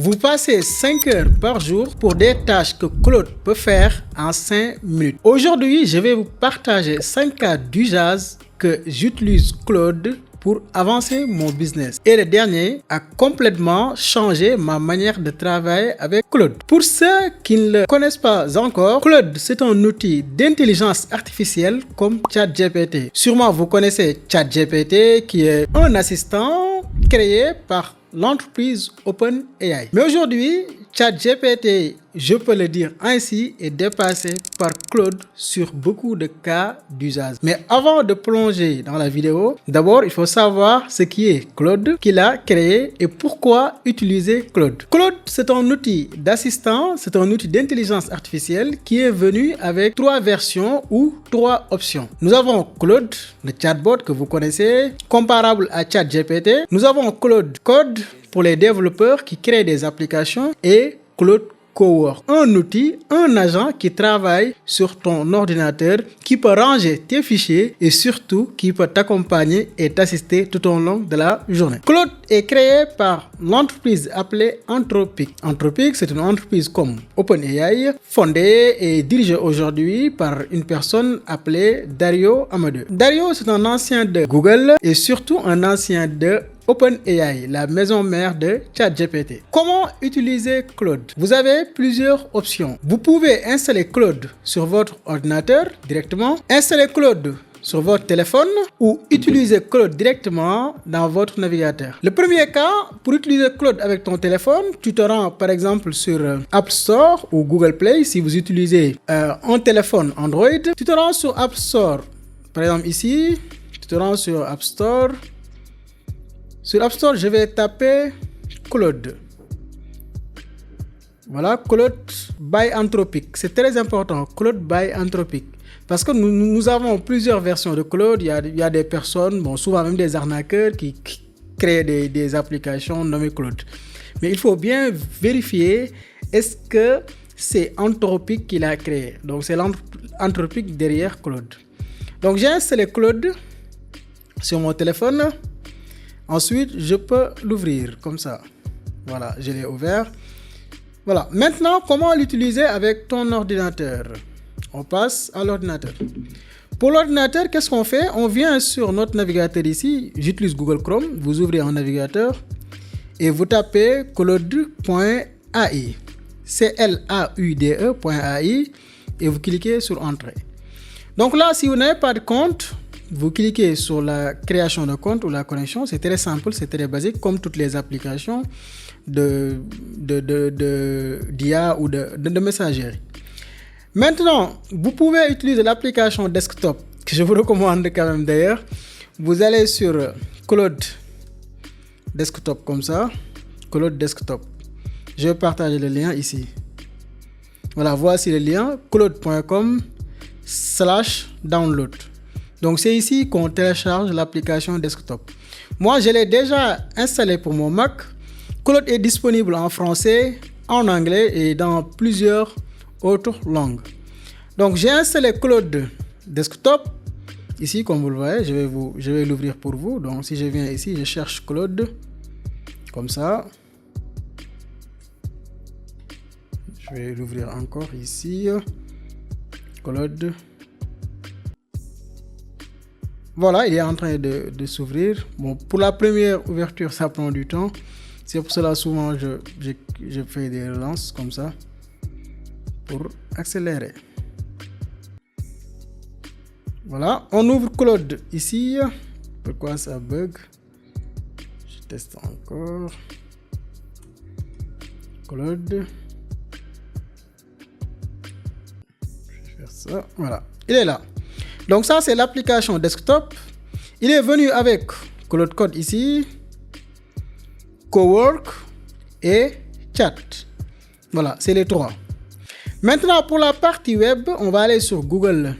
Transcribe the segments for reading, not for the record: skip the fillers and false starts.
Vous passez 5 heures par jour pour des tâches que Claude peut faire en 5 minutes. Aujourd'hui, je vais vous partager 5 cas d'usage que j'utilise Claude pour avancer mon business. Et le dernier a complètement changé ma manière de travailler avec Claude. Pour ceux qui ne le connaissent pas encore, Claude, c'est un outil d'intelligence artificielle comme ChatGPT. Sûrement, vous connaissez ChatGPT qui est un assistant créé par l'entreprise OpenAI. Mais aujourd'hui, ChatGPT, je peux le dire ainsi, est dépassé par Claude sur beaucoup de cas d'usage. Mais avant de plonger dans la vidéo, d'abord, il faut savoir ce qui est Claude, qui l'a créé et pourquoi utiliser Claude. Claude, c'est un outil d'assistant, c'est un outil d'intelligence artificielle qui est venu avec 3 versions ou 3 options. Nous avons Claude, le chatbot que vous connaissez, comparable à ChatGPT. Nous avons Claude Code pour les développeurs qui créent des applications et Claude Cowork, un outil, un agent qui travaille sur ton ordinateur, qui peut ranger tes fichiers et surtout qui peut t'accompagner et t'assister tout au long de la journée. Claude est créé par l'entreprise appelée Anthropic. Anthropic, c'est une entreprise comme OpenAI, fondée et dirigée aujourd'hui par une personne appelée Dario Amodeo. Dario, c'est un ancien de Google et surtout un ancien de OpenAI, la maison mère de ChatGPT. Comment utiliser Claude? Vous avez plusieurs options. Vous pouvez installer Claude sur votre ordinateur directement, installer Claude sur votre téléphone ou utiliser Claude directement dans votre navigateur. Le premier cas, pour utiliser Claude avec ton téléphone, tu te rends par exemple sur App Store ou Google Play si vous utilisez un téléphone Android. Tu te rends sur App Store, par exemple ici, tu te rends sur App Store. Sur App Store, je vais taper Claude. Voilà, Claude by Anthropic. C'est très important, Claude by Anthropic. Parce que nous avons plusieurs versions de Claude. Il y a des personnes, bon, souvent même des arnaqueurs qui créent des applications nommées Claude. Mais il faut bien vérifier, est-ce que c'est Anthropic qui l'a créé? Donc, c'est l'Anthropic derrière Claude. Donc, j'ai installé Claude sur mon téléphone. Ensuite, je peux l'ouvrir comme ça. Voilà, je l'ai ouvert. Voilà. Maintenant, comment l'utiliser avec ton ordinateur? On passe à l'ordinateur. Pour l'ordinateur, qu'est-ce qu'on fait? On vient sur notre navigateur ici. J'utilise Google Chrome. Vous ouvrez un navigateur et vous tapez claude.ai. claude.ai et vous cliquez sur Entrée. Donc là, si vous n'avez pas de compte, vous cliquez sur la création de compte ou la connexion. C'est très simple, c'est très basique, comme toutes les applications d'IA ou de messagerie. Maintenant, vous pouvez utiliser l'application desktop, que je vous recommande quand même d'ailleurs. Vous allez sur Claude Desktop comme ça. Claude Desktop. Je vais partager le lien ici. Voilà, voici le lien, claude.com/download. Donc, c'est ici qu'on télécharge l'application desktop. Moi, je l'ai déjà installé pour mon Mac. Claude est disponible en français, en anglais et dans plusieurs autres langues. Donc, j'ai installé Claude Desktop. Ici, comme vous le voyez, je vais l'ouvrir pour vous. Donc, si je viens ici, je cherche Claude. Comme ça. Je vais l'ouvrir encore ici. Claude. Voilà, il est en train de s'ouvrir. Bon, pour la première ouverture, ça prend du temps. C'est pour cela souvent je fais des relances comme ça pour accélérer. Voilà, on ouvre Claude ici. Pourquoi ça bug? Je teste encore. Claude. Je vais faire ça. Voilà, il est là. Donc ça, c'est l'application desktop. Il est venu avec Claude Code ici, Cowork et Chat. Voilà, c'est les 3. Maintenant, pour la partie web, on va aller sur Google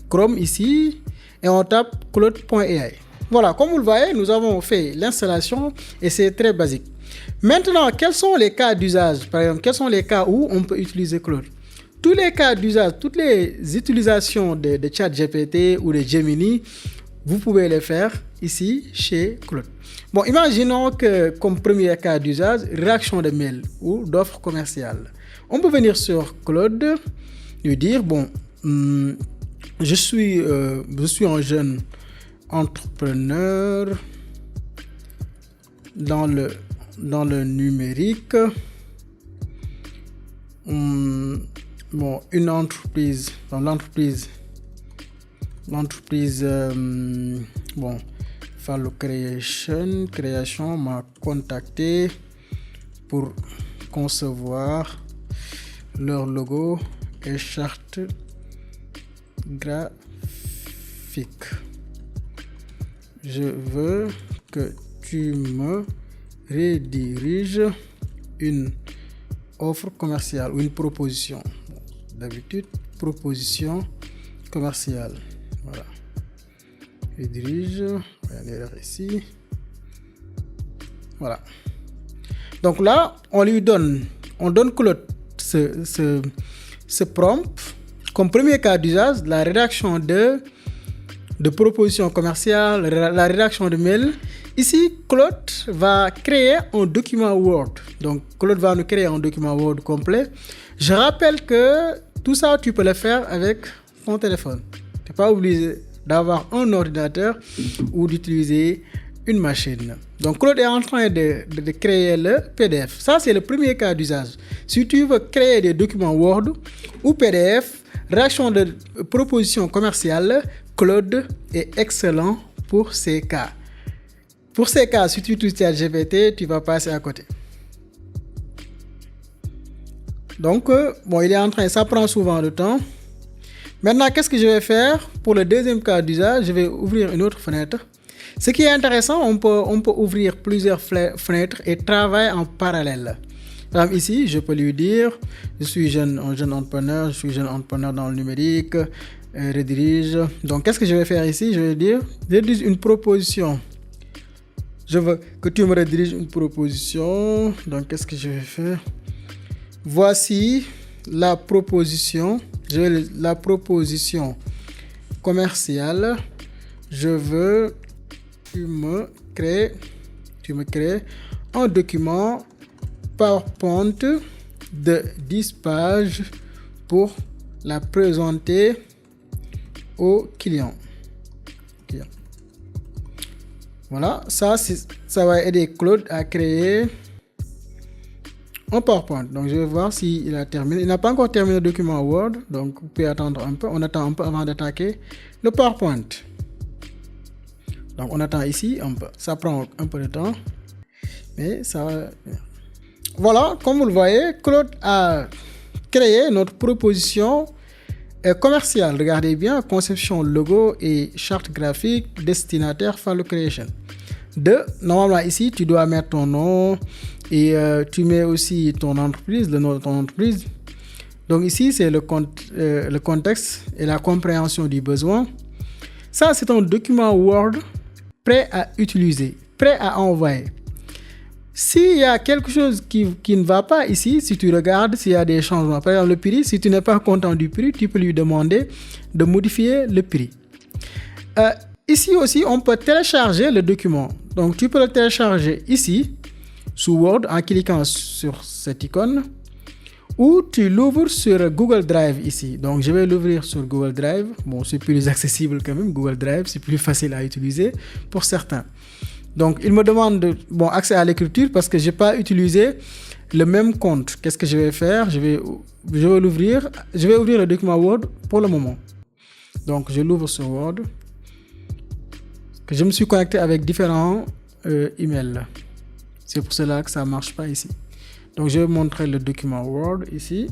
Chrome ici et on tape claude.ai. Voilà, comme vous le voyez, nous avons fait l'installation et c'est très basique. Maintenant, quels sont les cas d'usage? Par exemple, quels sont les cas où on peut utiliser Claude? Tous les cas d'usage, toutes les utilisations de ChatGPT ou de Gemini, vous pouvez les faire ici chez Claude. Bon, imaginons que comme premier cas d'usage, rédaction de mail ou d'offres commerciales. On peut venir sur Claude, lui dire, bon, je suis un jeune entrepreneur dans le numérique. Bon, une entreprise, dans l'entreprise, bon, Fallo Création m'a contacté pour concevoir leur logo et charte graphique. Je veux que tu me rediriges une offre commerciale ou une proposition. Bon, d'habitude, proposition commerciale. Voilà. Redirige. On va aller ici. Voilà. Donc là, on donne Claude ce prompt comme premier cas d'usage, la rédaction de propositions commerciales, la rédaction de mail. Ici, Claude va créer un document Word. Donc, Claude va nous créer un document Word complet. Je rappelle que tout ça, tu peux le faire avec ton téléphone. Tu n'es pas obligé d'avoir un ordinateur ou d'utiliser une machine. Donc, Claude est en train de créer le PDF. Ça, c'est le premier cas d'usage. Si tu veux créer des documents Word ou PDF, rédaction de propositions commerciales, Claude est excellent pour ces cas. Pour ces cas, si tu utilises ChatGPT, tu vas passer à côté. Donc, bon, il est en train, ça prend souvent le temps. Maintenant, qu'est-ce que je vais faire? Pour le deuxième cas d'usage, je vais ouvrir une autre fenêtre. Ce qui est intéressant, on peut ouvrir plusieurs fenêtres et travailler en parallèle. Par exemple, ici, je peux lui dire, je suis un jeune entrepreneur, dans le numérique, redirige. Donc, qu'est-ce que je vais faire ici? Je vais dire, rédige une proposition. Je veux que tu me rediriges une proposition. Donc, qu'est-ce que je vais faire? Voici la proposition. La proposition commerciale. Je veux que tu me crées un document PowerPoint de 10 pages pour la présenter au client. Voilà, ça va aider Claude à créer un PowerPoint. Donc, je vais voir s'il a terminé. Il n'a pas encore terminé le document Word, donc vous pouvez attendre un peu. On attend un peu avant d'attaquer le PowerPoint. Donc, on attend ici un peu. Ça prend un peu de temps, mais ça va. Voilà, comme vous le voyez, Claude a créé notre proposition commerciale. Regardez bien, conception logo et charte graphique, destinataire Fallo Creation. Normalement ici, tu dois mettre ton nom et tu mets aussi ton entreprise, le nom de ton entreprise. Donc ici, c'est le contexte et la compréhension du besoin. Ça, c'est un document Word prêt à utiliser, prêt à envoyer. S'il y a quelque chose qui ne va pas ici, si tu regardes, s'il y a des changements, par exemple le prix, si tu n'es pas content du prix, tu peux lui demander de modifier le prix. Ici aussi, on peut télécharger le document. Donc, tu peux le télécharger ici, sous Word, en cliquant sur cette icône, ou tu l'ouvres sur Google Drive ici. Donc, je vais l'ouvrir sur Google Drive. Bon, c'est plus accessible quand même, Google Drive, c'est plus facile à utiliser pour certains. Donc, il me demande accès à l'écriture parce que je n'ai pas utilisé le même compte. Qu'est-ce que je vais faire? Je vais l'ouvrir. Je vais ouvrir le document Word pour le moment. Donc, je l'ouvre sur Word. Je me suis connecté avec différents emails. C'est pour cela que ça ne marche pas ici. Donc, je vais montrer le document Word ici.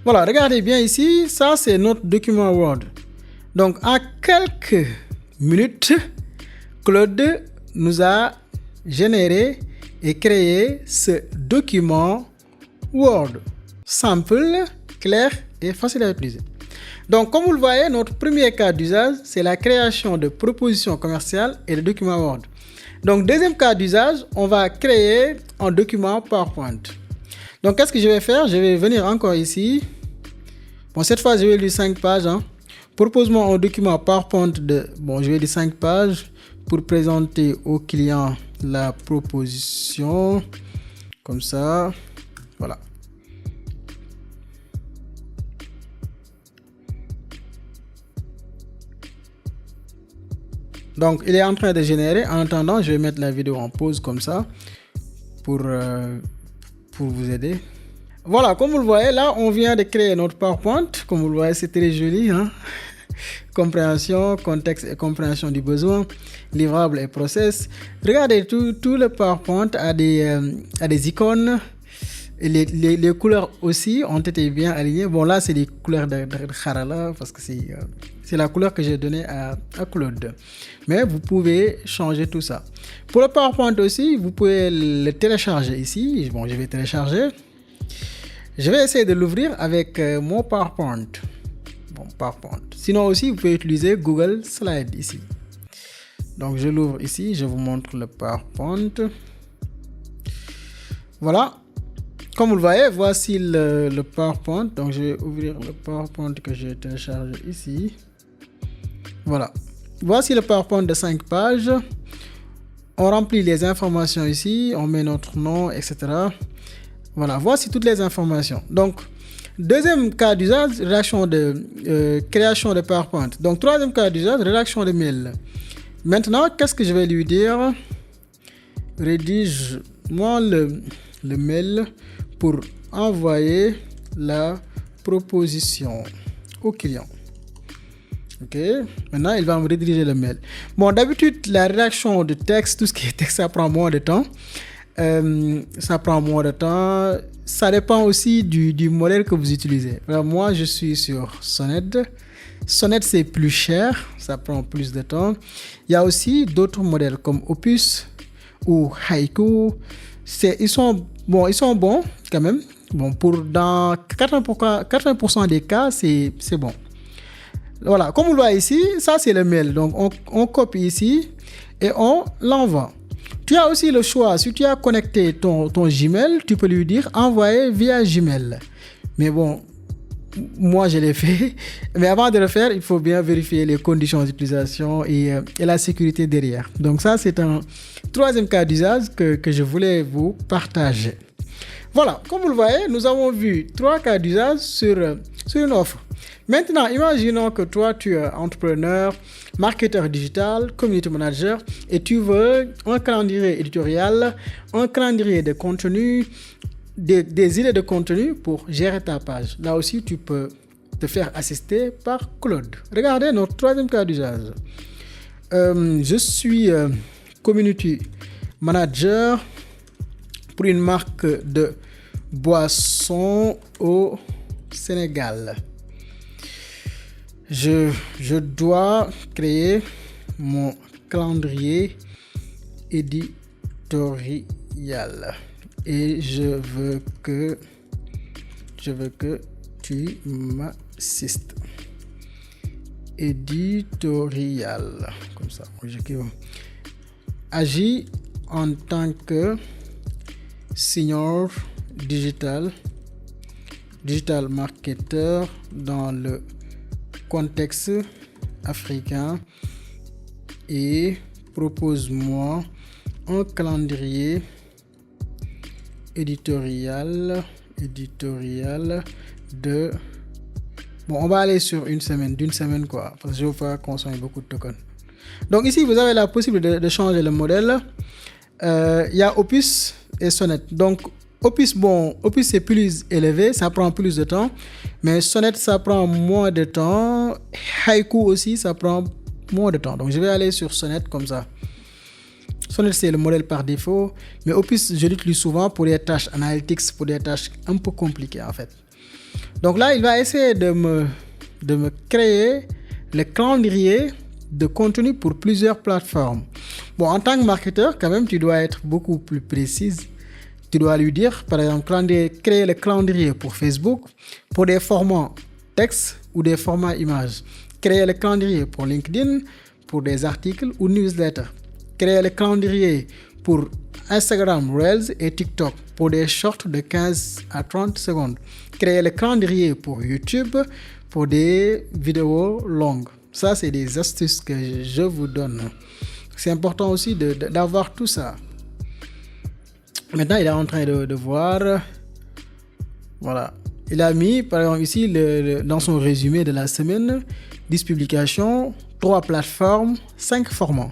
Voilà, regardez bien ici. Ça, c'est notre document Word. Donc, en quelques minutes, Claude nous a généré et créé ce document Word. Simple, clair et facile à utiliser. Donc, comme vous le voyez, notre premier cas d'usage, c'est la création de propositions commerciales et de documents Word. Donc, deuxième cas d'usage, on va créer un document PowerPoint. Donc, qu'est-ce que je vais faire? Je vais venir encore ici. Bon, cette fois, je vais lire 5 pages. Propose-moi un document PowerPoint de, je vais dire 5 pages pour présenter au client la proposition. Comme ça, voilà. Donc, il est en train de générer. En attendant, je vais mettre la vidéo en pause comme ça pour vous aider. Voilà, comme vous le voyez, là, on vient de créer notre PowerPoint. Comme vous le voyez, c'est très joli, hein? Compréhension, contexte et compréhension du besoin, livrable et process. Regardez, tout le PowerPoint a des icônes. Et les couleurs aussi ont été bien alignées. Bon, là, c'est des couleurs de Kharala parce que c'est la couleur que j'ai donnée à Claude. Mais vous pouvez changer tout ça. Pour le PowerPoint aussi, vous pouvez le télécharger ici. Bon, je vais télécharger. Je vais essayer de l'ouvrir avec mon PowerPoint. Bon, PowerPoint. Sinon aussi, vous pouvez utiliser Google Slide ici. Donc, je l'ouvre ici. Je vous montre le PowerPoint. Voilà. Comme vous le voyez, voici le PowerPoint. Donc, je vais ouvrir le PowerPoint que j'ai téléchargé ici. Voilà. Voici le PowerPoint de 5 pages. On remplit les informations ici. On met notre nom, etc. Voilà. Voici toutes les informations. Donc, deuxième cas d'usage, création de PowerPoint. Donc, troisième cas d'usage, rédaction de mail. Maintenant, qu'est-ce que je vais lui dire? Rédige-moi le mail pour envoyer la proposition au client. Ok, maintenant il va me rediriger le mail. Bon, d'habitude, la rédaction de texte, tout ce qui est texte, ça prend moins de temps. Ça dépend aussi du modèle que vous utilisez. Alors, moi, je suis sur Sonnet. Sonnet, c'est plus cher, ça prend plus de temps. Il y a aussi d'autres modèles comme Opus ou Haiku. Ils sont bons quand même. Bon, dans 80% des cas, c'est bon. Voilà, comme vous le voyez ici, ça c'est le mail. Donc, on copie ici et on l'envoie. Tu as aussi le choix. Si tu as connecté ton Gmail, tu peux lui dire envoyer via Gmail. Mais bon, moi je l'ai fait. Mais avant de le faire, il faut bien vérifier les conditions d'utilisation et la sécurité derrière. Donc ça, c'est un troisième cas d'usage que je voulais vous partager. Voilà, comme vous le voyez, nous avons vu 3 cas d'usage sur une offre. Maintenant, imaginons que toi, tu es entrepreneur, marketeur digital, community manager et tu veux un calendrier éditorial, un calendrier de contenu, des idées de contenu pour gérer ta page. Là aussi, tu peux te faire assister par Claude. Regardez notre troisième cas d'usage. Je suis community manager pour une marque de boissons au Sénégal. Je dois créer mon calendrier éditorial et je veux que tu m'assistes. Éditorial, comme ça. Agis en tant que senior digital marketer dans le contexte africain et propose-moi un calendrier éditorial de... Bon, on va aller sur d'une semaine quoi, parce que je veux pas consommer beaucoup de tokens. Donc ici, vous avez la possibilité de changer le modèle. Il y a Opus et Sonnet. Donc, Opus c'est plus élevé, ça prend plus de temps. Mais Sonnet, ça prend moins de temps. Haiku aussi, ça prend moins de temps. Donc, je vais aller sur Sonnet comme ça. Sonnet, c'est le modèle par défaut. Mais Opus, je l'utilise souvent pour des tâches analytics, pour des tâches un peu compliquées en fait. Donc là, il va essayer de me créer le calendrier de contenu pour plusieurs plateformes. Bon, en tant que marketeur, quand même, tu dois être beaucoup plus précise. Tu dois lui dire, par exemple, créer le calendrier pour Facebook, pour des formats texte ou des formats images. Créer le calendrier pour LinkedIn, pour des articles ou newsletters. Créer le calendrier pour Instagram Reels et TikTok pour des shorts de 15 à 30 secondes. Créer le calendrier pour YouTube, pour des vidéos longues. Ça, c'est des astuces que je vous donne. C'est important aussi d'avoir tout ça. Maintenant, il est en train de voir. Voilà. Il a mis, par exemple, ici, dans son résumé de la semaine, 10 publications, 3 plateformes, 5 formats.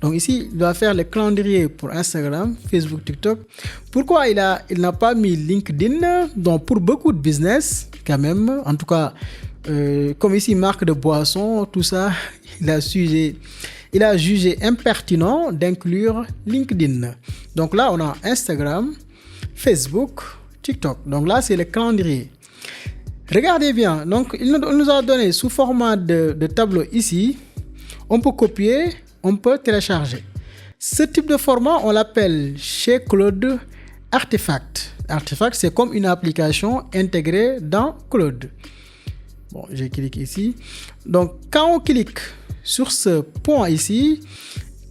Donc ici, il doit faire le calendrier pour Instagram, Facebook, TikTok. Pourquoi il n'a pas mis LinkedIn? Donc pour beaucoup de business, quand même, en tout cas, comme ici, marque de boisson, tout ça, il a jugé impertinent d'inclure LinkedIn. Donc là, on a Instagram, Facebook, TikTok. Donc là, c'est le calendrier. Regardez bien. Donc, il nous a donné sous format de tableau ici. On peut copier, on peut télécharger. Ce type de format, on l'appelle chez Claude Artefact. Artefact, c'est comme une application intégrée dans Claude. Bon, je clique ici. Donc, quand on clique sur ce point ici,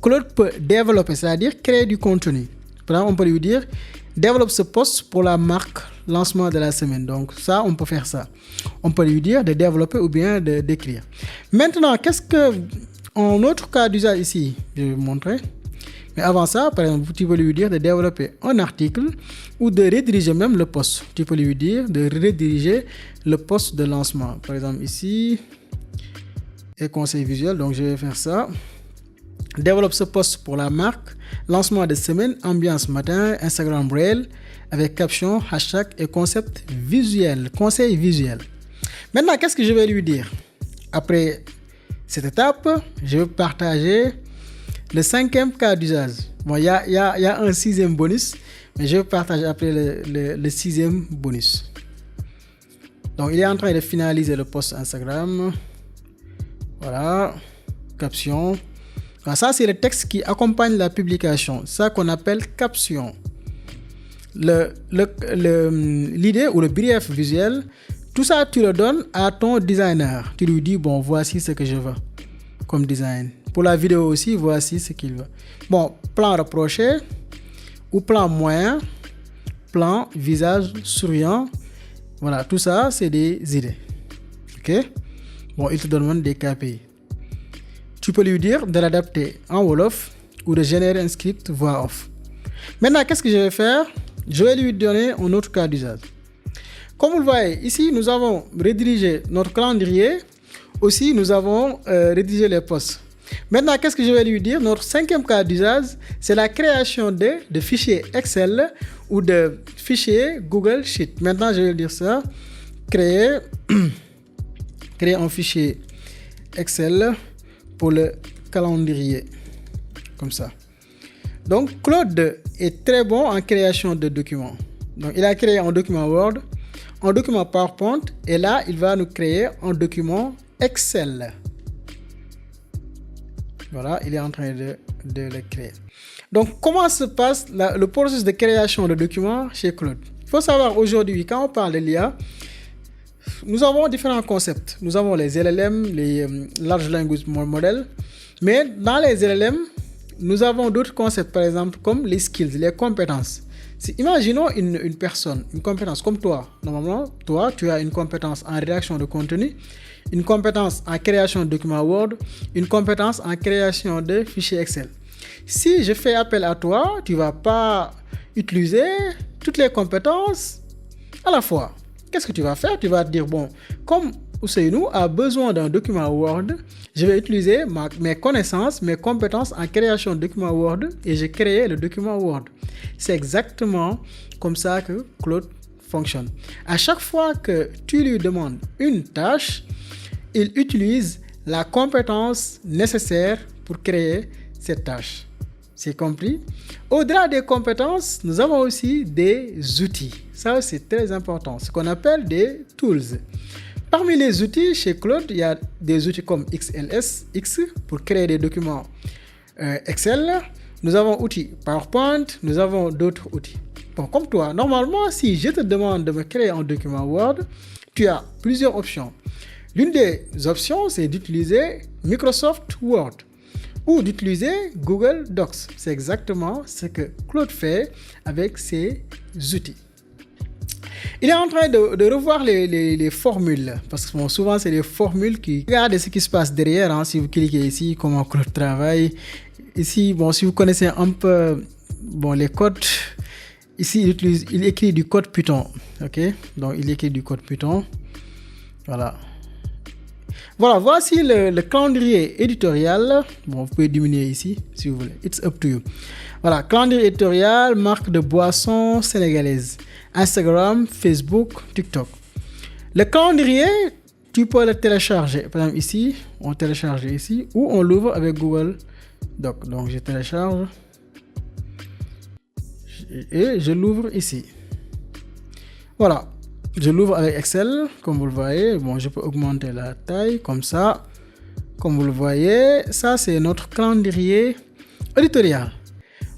Claude peut développer, c'est-à-dire créer du contenu. Par exemple, on peut lui dire développe ce post pour la marque lancement de la semaine. Donc ça, on peut faire ça. On peut lui dire de développer ou bien d'écrire. Maintenant, en autre cas d'usage ici, je vais vous montrer. Mais avant ça, par exemple, tu peux lui dire de développer un article ou de rediriger même le post. Tu peux lui dire de rediriger le post de lancement. Par exemple, ici, et conseil visuel. Donc, je vais faire ça. Développe ce post pour la marque. Lancement de semaine, ambiance matin, Instagram Reel, avec caption, hashtag et concept visuel, conseil visuel. Maintenant, qu'est-ce que je vais lui dire? Après cette étape, je vais partager le 5e cas d'usage. Bon, il y a un 6e bonus, mais je vais partager après le 6e bonus. Donc, il est en train de finaliser le post Instagram. Voilà, caption. Alors ça, c'est le texte qui accompagne la publication. Ça qu'on appelle caption. L'idée ou le brief visuel, tout ça, tu le donnes à ton designer. Tu lui dis, bon, voici ce que je veux comme design. Pour la vidéo aussi, voici ce qu'il veut. Bon, plan rapproché ou plan moyen, plan visage souriant. Voilà, tout ça, c'est des idées. OK? Bon, il te donne même des KPI. Tu peux lui dire de l'adapter en Wolof ou de générer un script voix off. Maintenant, qu'est-ce que je vais faire? Je vais lui donner un autre cas d'usage. Comme vous le voyez, ici, nous avons redirigé notre calendrier. Aussi, nous avons rédigé les posts. Maintenant, qu'est-ce que je vais lui dire? Notre 5e cas d'usage, c'est la création de fichiers Excel ou de fichiers Google Sheet. Maintenant, je vais dire ça. Créer un fichier Excel pour le calendrier, comme ça. Donc, Claude est très bon en création de documents. Donc, il a créé un document Word, un document PowerPoint, et là, il va nous créer un document Excel. Voilà, il est en train de le créer. Donc, comment se passe le processus de création de documents chez Claude? Il faut savoir aujourd'hui, quand on parle de l'IA, nous avons différents concepts. Nous avons les LLM, les Large Language Models. Mais dans les LLM, nous avons d'autres concepts, par exemple, comme les skills, les compétences. Imaginons une personne, une compétence comme toi. Normalement, toi, tu as une compétence en rédaction de contenu, une compétence en création de documents Word, une compétence en création de fichiers Excel. Si je fais appel à toi, tu ne vas pas utiliser toutes les compétences à la fois. Qu'est-ce que tu vas faire? Tu vas te dire, bon, comme Ousseynou a besoin d'un document Word, je vais utiliser mes connaissances, mes compétences en création de document Word et j'ai créé le document Word. C'est exactement comme ça que Claude fonctionne. À chaque fois que tu lui demandes une tâche, il utilise la compétence nécessaire pour créer cette tâche. C'est compris? Au-delà des compétences, nous avons aussi des outils. Ça, c'est très important. Ce qu'on appelle des tools. Parmi les outils, chez Claude, il y a des outils comme XLS, X, pour créer des documents Excel. Nous avons outils PowerPoint, nous avons d'autres outils. Bon, comme toi, normalement, si je te demande de me créer un document Word, tu as plusieurs options. L'une des options, c'est d'utiliser Microsoft Word ou d'utiliser Google Docs. C'est exactement ce que Claude fait avec ses outils. Il est en train de revoir les formules, parce que bon, souvent c'est les formules qui... Regardez ce qui se passe derrière, hein, si vous cliquez ici, comment Claude travaille. Ici, bon, si vous connaissez un peu bon, les codes, ici il écrit du code Python, ok? Donc il écrit du code Python, voilà. Voilà, voici le calendrier éditorial. Bon, vous pouvez diminuer ici si vous voulez. It's up to you. Voilà, calendrier éditorial, marque de boisson sénégalaise. Instagram, Facebook, TikTok. Le calendrier, tu peux le télécharger. Par exemple, ici, on télécharge ici ou on l'ouvre avec Google Doc. Donc, je télécharge et je l'ouvre ici. Voilà. Je l'ouvre avec Excel, comme vous le voyez. Bon, je peux augmenter la taille comme ça. Comme vous le voyez, ça c'est notre calendrier éditorial.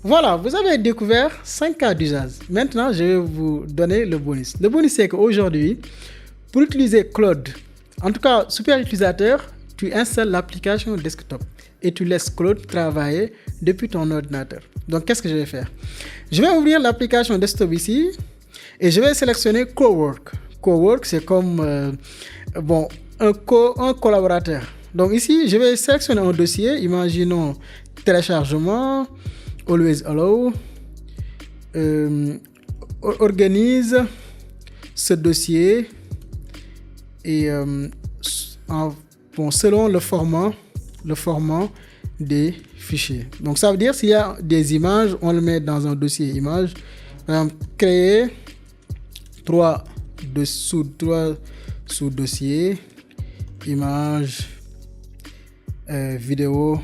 Voilà, vous avez découvert 5 cas d'usage. Maintenant, je vais vous donner le bonus. Le bonus, c'est qu'aujourd'hui, pour utiliser Claude, en tout cas, super utilisateur, tu installes l'application desktop et tu laisses Claude travailler depuis ton ordinateur. Donc, qu'est-ce que je vais faire? Je vais ouvrir l'application desktop ici. Et je vais sélectionner Cowork. Cowork, c'est comme bon, un collaborateur. Donc ici, je vais sélectionner un dossier. Imaginons téléchargement, always allow, organise ce dossier et bon, selon le format des fichiers. Donc ça veut dire s'il y a des images, on le met dans un dossier images. Créer 3 sous-dossiers, images, vidéo,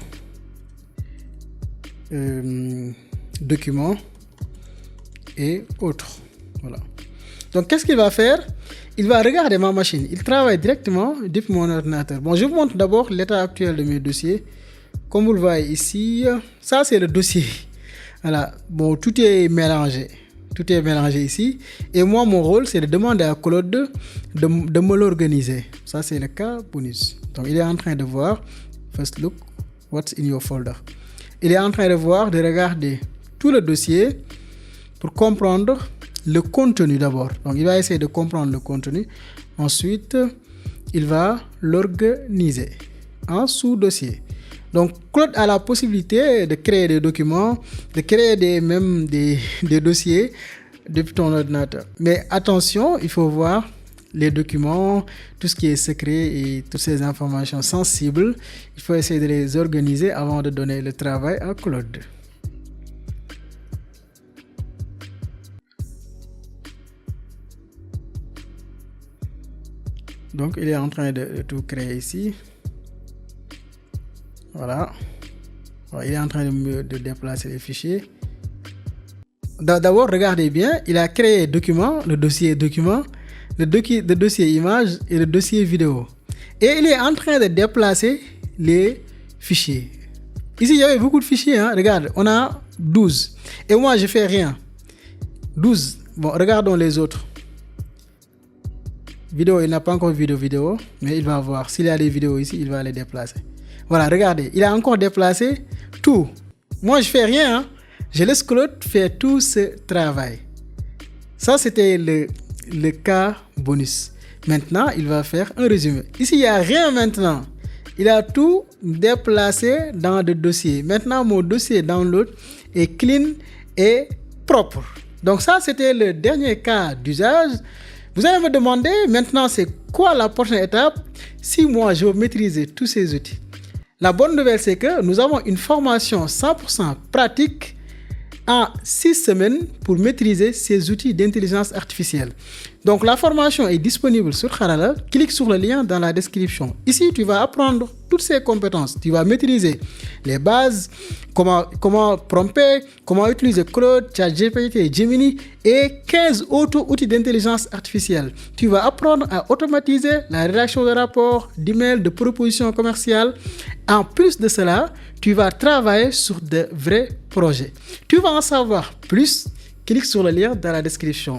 documents et autres. Voilà. Donc, qu'est-ce qu'il va faire? Il va regarder ma machine. Il travaille directement depuis mon ordinateur. Bon, je vous montre d'abord l'état actuel de mes dossiers. Comme vous le voyez ici, ça c'est le dossier. Voilà. Bon, tout est mélangé. Tout est mélangé ici. Et moi, mon rôle, c'est de demander à Claude de me l'organiser. Ça, c'est le cas bonus. Donc, il est en train de voir. First look, what's in your folder. Il est en train de voir, de regarder tout le dossier pour comprendre le contenu d'abord. Donc, il va essayer de comprendre le contenu. Ensuite, il va l'organiser en sous-dossier. Donc, Claude a la possibilité de créer des documents, de créer des dossiers depuis ton ordinateur. Mais attention, il faut voir les documents, tout ce qui est secret et toutes ces informations sensibles. Il faut essayer de les organiser avant de donner le travail à Claude. Donc, il est en train de tout créer ici. Voilà. Il est en train de déplacer les fichiers. D'abord, regardez bien, il a créé document, le dossier document, le dossier image et le dossier vidéo. Et il est en train de déplacer les fichiers. Ici, il y avait beaucoup de fichiers. Hein. Regarde, on a 12. Et moi, je ne fais rien. 12. Bon, regardons les autres. Vidéo, il n'a pas encore vu de vidéo, mais il va voir. S'il y a des vidéos ici, il va les déplacer. Voilà, regardez, il a encore déplacé tout. Moi, je fais rien. Hein. Je laisse Claude faire tout ce travail. Ça, c'était le cas bonus. Maintenant, il va faire un résumé. Ici, il n'y a rien maintenant. Il a tout déplacé dans le dossier. Maintenant, mon dossier download est clean et propre. Donc ça, c'était le dernier cas d'usage. Vous allez me demander maintenant, c'est quoi la prochaine étape si moi, je veux maîtriser tous ces outils. La bonne nouvelle, c'est que nous avons une formation 100% pratique en 6 semaines pour maîtriser ces outils d'intelligence artificielle. Donc, la formation est disponible sur Harala. Clique sur le lien dans la description. Ici, tu vas apprendre toutes ces compétences. Tu vas maîtriser les bases, comment prompter, comment utiliser Claude, ChatGPT et Gemini et 15 autres outils d'intelligence artificielle. Tu vas apprendre à automatiser la rédaction de rapports, d'emails, de propositions commerciales. En plus de cela, tu vas travailler sur de vrais projets. Tu vas en savoir plus. Clique sur le lien dans la description.